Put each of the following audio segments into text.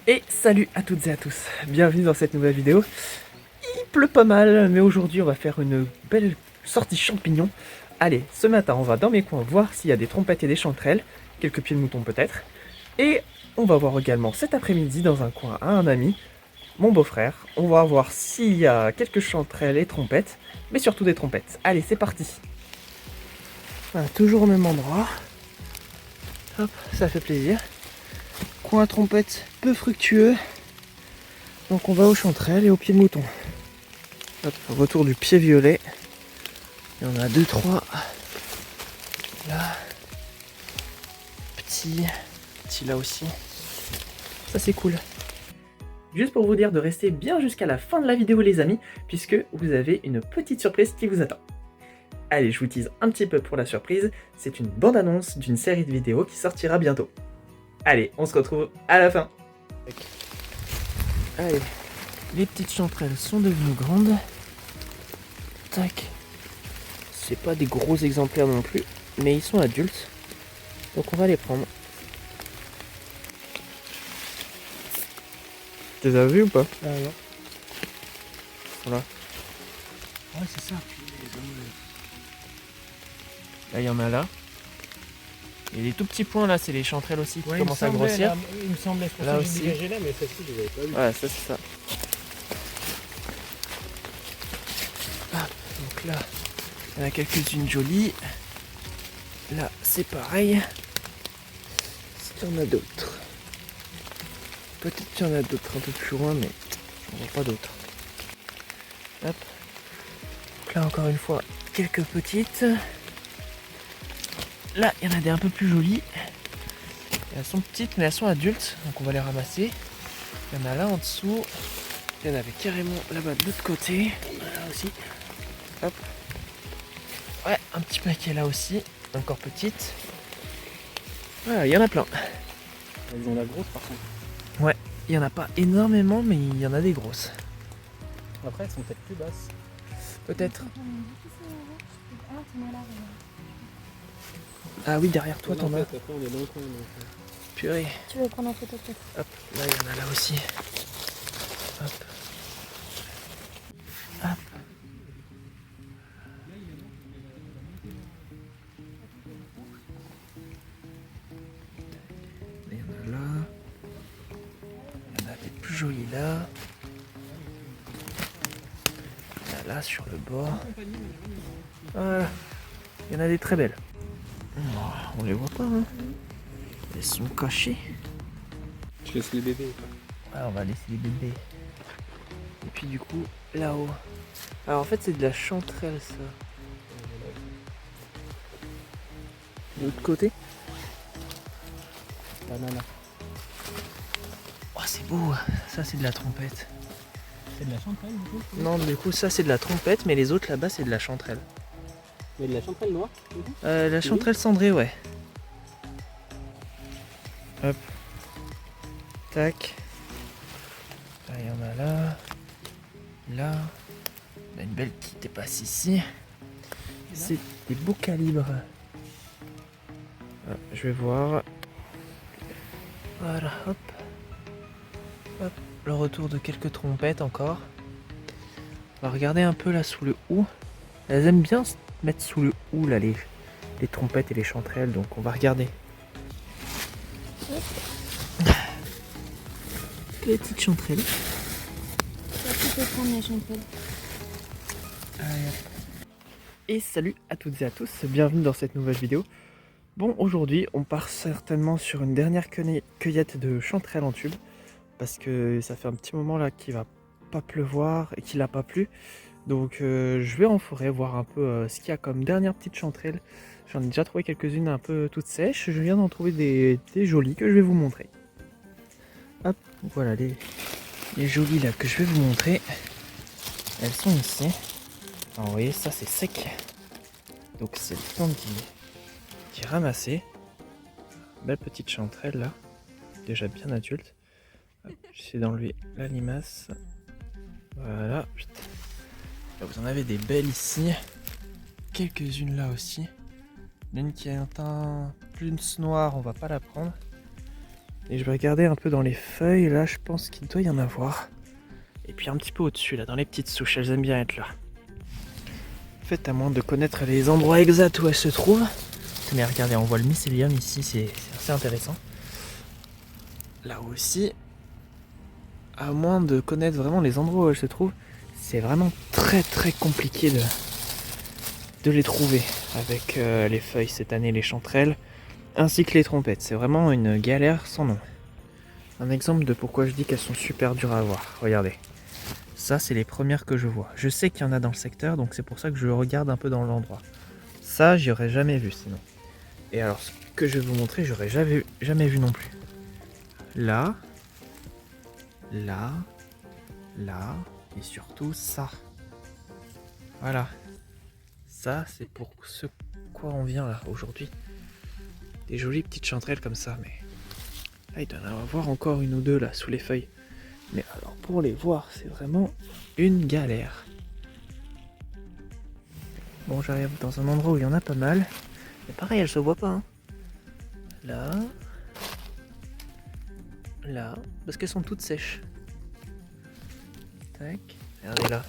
Et salut à toutes et à tous, bienvenue dans cette nouvelle vidéo. Il pleut pas mal, mais aujourd'hui on va faire une belle sortie champignon. Allez, ce matin on va dans mes coins voir s'il y a des trompettes et des chanterelles, quelques pieds de mouton peut-être. Et on va voir également cet après-midi dans un coin à un ami, mon beau-frère. On va voir s'il y a quelques chanterelles et trompettes, mais surtout des trompettes. Allez, c'est parti. Voilà, toujours au même endroit. Hop, ça fait plaisir. Coin trompette peu fructueux. Donc on va aux chanterelles et aux pieds de mouton. Hop, retour du pied violet. Il y en a 2-3. Là. Petit là aussi. Ça c'est cool. Juste pour vous dire de rester bien jusqu'à la fin de la vidéo les amis, puisque vous avez une petite surprise qui vous attend. Allez, je vous tease un petit peu pour la surprise. C'est une bande-annonce d'une série de vidéos qui sortira bientôt. Allez, on se retrouve à la fin. Allez, les petites chanterelles sont devenues grandes. Tac. C'est pas des gros exemplaires non plus, mais ils sont adultes. Donc on va les prendre. Tu les as vus ou pas? Ah non. Voilà. Ouais, c'est ça. Là, il y en a là. Et les tout petits points là, c'est les chanterelles aussi qui commencent à grossir. Là, il me semblait, c'est pour Là ça que aussi. j'ai dégagé là, mais celle-ci, je ne l'avais pas vue. Voilà, ça c'est ça. Ah, donc là, il y en a quelques-unes jolies. Là, c'est pareil. Est-ce qu'il y en a d'autres? Peut-être qu'il y en a d'autres un peu plus loin, mais j'en vois pas d'autres. Hop. Donc là, encore une fois, quelques petites. Là, il y en a des un peu plus jolies. Elles sont petites, mais elles sont adultes, donc on va les ramasser. Il y en a là en dessous. Il y en avait carrément là-bas de l'autre côté. Là aussi. Hop. Ouais, un petit paquet là aussi. Encore petite. Voilà, il y en a plein. Elles ont la grosse par contre. Ouais, il y en a pas énormément, mais il y en a des grosses. Après, elles sont peut-être plus basses. Peut-être. Ah oui, derrière toi, t'en as. Après, on est dans le coin. Donc... Purée. Tu veux prendre en photo peut-être? Hop, là, il y en a là aussi. Hop. Hop. Il y en a là. Il y en a des plus jolies là. Il y en a là sur le bord. Voilà. Il y en a des très belles. Oh, on les voit pas, hein. Elles sont cachées. Tu laisses les bébés ou pas? Ouais, on va laisser les bébés. Et puis du coup, là-haut. Alors en fait, c'est de la chanterelle ça. De l'autre côté. Banana. Oh, c'est beau. Ça, c'est de la trompette. C'est de la chanterelle du coup? Non, du coup, ça, c'est de la trompette, mais les autres là-bas, c'est de la chanterelle. Mais de la chanterelle noire? La chanterelle cendrée, ouais. Hop. Tac. Là, il y en a là. Là. On a une belle qui dépasse ici. C'est des beaux calibres. Ah, je vais voir. Voilà, hop. Hop. Le retour de quelques trompettes encore. On va regarder un peu là sous le hou. Elles aiment bien se mettre sous le hou là, les trompettes et les chanterelles, donc on va regarder. Les petites chanterelles. Tu peux prendre les chanterelles. Et salut à toutes et à tous, bienvenue dans cette nouvelle vidéo. Bon, aujourd'hui on part certainement sur une dernière cueillette de chanterelles en tube, parce que ça fait un petit moment là qu'il va pas pleuvoir et qu'il a pas plu. Donc je vais en forêt voir un peu ce qu'il y a comme dernière petite chanterelle. J'en ai déjà trouvé quelques-unes un peu toutes sèches, je viens d'en trouver des jolies que je vais vous montrer. Hop, voilà les jolies là que je vais vous montrer. Elles sont ici. Alors, vous voyez, ça c'est sec. Donc c'est le temps d'y ramasser. Belle petite chanterelle là. Déjà bien adulte. J'essaie d'enlever la limace. Voilà. Là, vous en avez des belles ici. Quelques-unes là aussi. L'une qui a un teint plus noir, on va pas la prendre. Et je vais regarder un peu dans les feuilles, là je pense qu'il doit y en avoir. Et puis un petit peu au-dessus, là, dans les petites souches, elles aiment bien être là. En fait, à moins de connaître les endroits exacts où elles se trouvent. Tenez, regardez, on voit le mycélium ici, c'est assez intéressant. Là aussi, à moins de connaître vraiment les endroits où elles se trouvent, c'est vraiment très très compliqué de les trouver avec les feuilles cette année, les chanterelles, ainsi que les trompettes. C'est vraiment une galère sans nom. Un exemple de pourquoi je dis qu'elles sont super dures à avoir. Regardez. Ça, c'est les premières que je vois. Je sais qu'il y en a dans le secteur, donc c'est pour ça que je regarde un peu dans l'endroit. Ça, j'y aurais jamais vu sinon. Et alors, ce que je vais vous montrer, j'aurais jamais vu non plus. Là, là, là, et surtout ça. Voilà. Ça, c'est pour ce quoi on vient là aujourd'hui. Des jolies petites chanterelles comme ça, mais là, il doit y en avoir encore une ou deux là sous les feuilles. Mais alors pour les voir, c'est vraiment une galère. Bon, j'arrive dans un endroit où il y en a pas mal. Mais pareil, elles se voient pas. Hein. Là. Là. Parce qu'elles sont toutes sèches. Tac. Regardez là.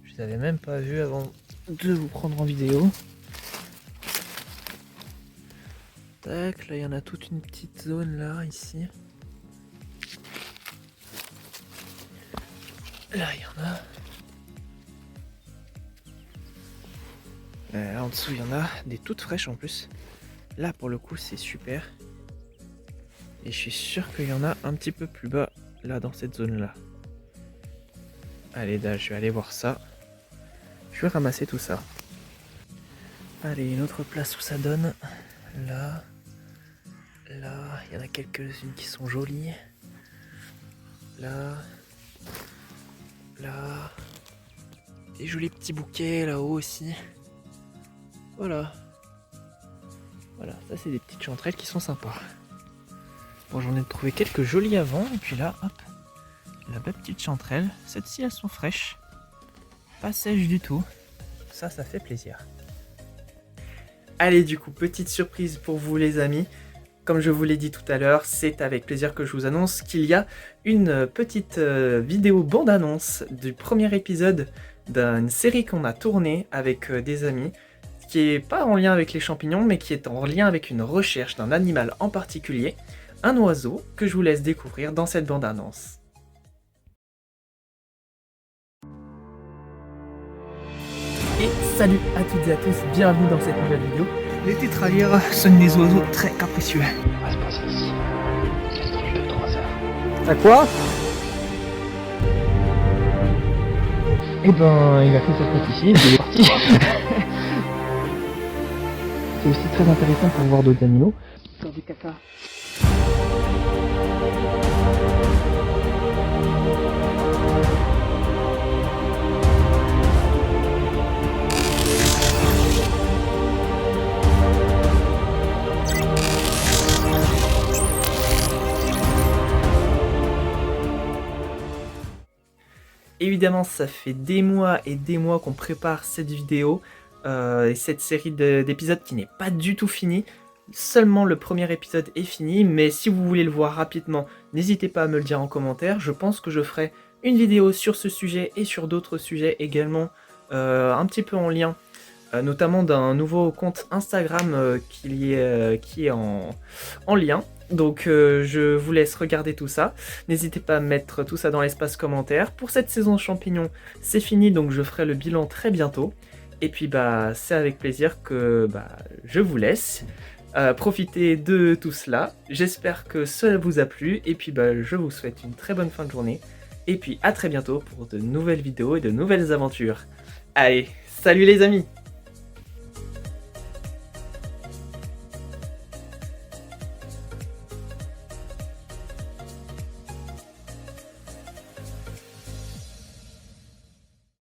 Je les avais même pas vues avant de vous prendre en vidéo. Tac, là il y en a toute une petite zone là, ici. Là il y en a. Là en dessous il y en a des toutes fraîches en plus. Là pour le coup c'est super. Et je suis sûr qu'il y en a un petit peu plus bas là dans cette zone là. Allez là je vais aller voir ça. Je vais ramasser tout ça. Allez, une autre place où ça donne. Là. Là, il y en a quelques-unes qui sont jolies. Là. Là. Des jolis petits bouquets là-haut aussi. Voilà. Voilà, ça c'est des petites chanterelles qui sont sympas. Bon, j'en ai trouvé quelques jolies avant. Et puis là, hop. La belle petite chanterelle. Celles-ci, elles sont fraîches. Pas sèches du tout. Ça fait plaisir. Allez, du coup, petite surprise pour vous les amis. Comme je vous l'ai dit tout à l'heure, c'est avec plaisir que je vous annonce qu'il y a une petite vidéo bande-annonce du premier épisode d'une série qu'on a tournée avec des amis, qui est pas en lien avec les champignons, mais qui est en lien avec une recherche d'un animal en particulier, un oiseau que je vous laisse découvrir dans cette bande-annonce. Et salut à toutes et à tous, bienvenue dans cette nouvelle vidéo. Les tétralyres sont des oiseaux très capricieux. On va se passer ici. Quel drôle de hasard. À quoi? Eh ben, il a fait sa petite ici, il est parti. C'est aussi très intéressant pour voir d'autres animaux. Faire du caca. Évidemment, ça fait des mois et des mois qu'on prépare cette vidéo et cette série d'épisodes qui n'est pas du tout finie. Seulement le premier épisode est fini, mais si vous voulez le voir rapidement, n'hésitez pas à me le dire en commentaire. Je pense que je ferai une vidéo sur ce sujet et sur d'autres sujets également, un petit peu en lien, notamment d'un nouveau compte Instagram qui est en lien. Donc je vous laisse regarder tout ça. N'hésitez pas à mettre tout ça dans l'espace commentaire. Pour cette saison champignons, c'est fini, donc je ferai le bilan très bientôt. Et puis bah c'est avec plaisir que je vous laisse. Profitez de tout cela. J'espère que cela vous a plu. Et puis je vous souhaite une très bonne fin de journée. Et puis à très bientôt pour de nouvelles vidéos et de nouvelles aventures. Allez, salut les amis!